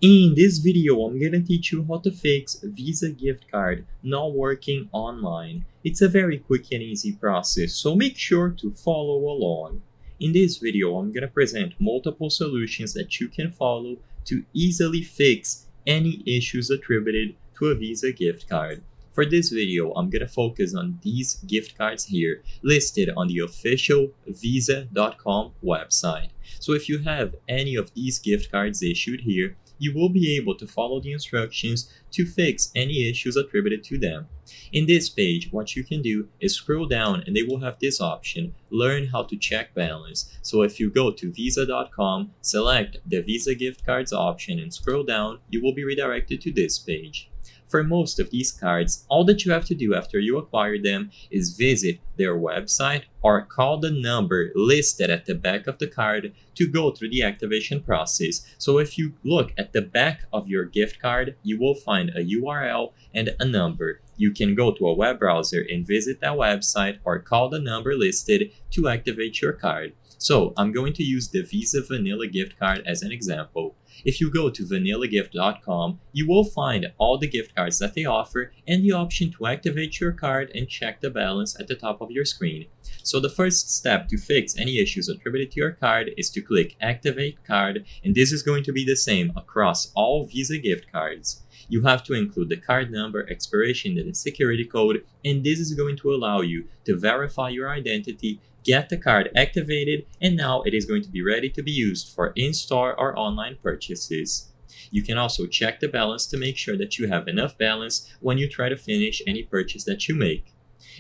In this video, I'm gonna teach you how to fix Visa gift card not working online. It's a very quick and easy process, so make sure to follow along. In this video, I'm gonna present multiple solutions that you can follow to easily fix any issues attributed to a Visa gift card. For this video, I'm gonna focus on these gift cards here listed on the official Visa.com website. So if you have any of these gift cards issued here, you will be able to follow the instructions to fix any issues attributed to them. In this page, what you can do is scroll down and they will have this option, learn how to check balance. So if you go to visa.com, select the Visa gift cards option and scroll down, you will be redirected to this page. For most of these cards, all that you have to do after you acquire them is visit their website or call the number listed at the back of the card to go through the activation process. So if you look at the back of your gift card, you will find a URL and a number. You can go to a web browser and visit that website or call the number listed to activate your card. So I'm going to use the Visa Vanilla gift card as an example. If you go to vanillagift.com, you will find all the gift cards that they offer and the option to activate your card and check the balance at the top of your screen. So the first step to fix any issues attributed to your card is to click Activate Card, and this is going to be the same across all Visa gift cards. You have to include the card number, expiration date, and security code, and this is going to allow you to verify your identity, get the card activated, and now it is going to be ready to be used for in-store or online purchases. You can also check the balance to make sure that you have enough balance when you try to finish any purchase that you make.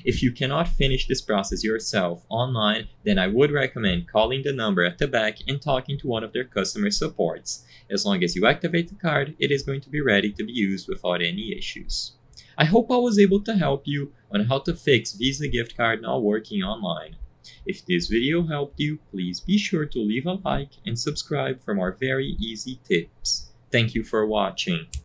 If you cannot finish this process yourself online, then I would recommend calling the number at the back and talking to one of their customer supports. As long as you activate the card, it is going to be ready to be used without any issues. I hope I was able to help you on how to fix Visa gift card not working online. If this video helped you, please be sure to leave a like and subscribe for more very easy tips. Thank you for watching.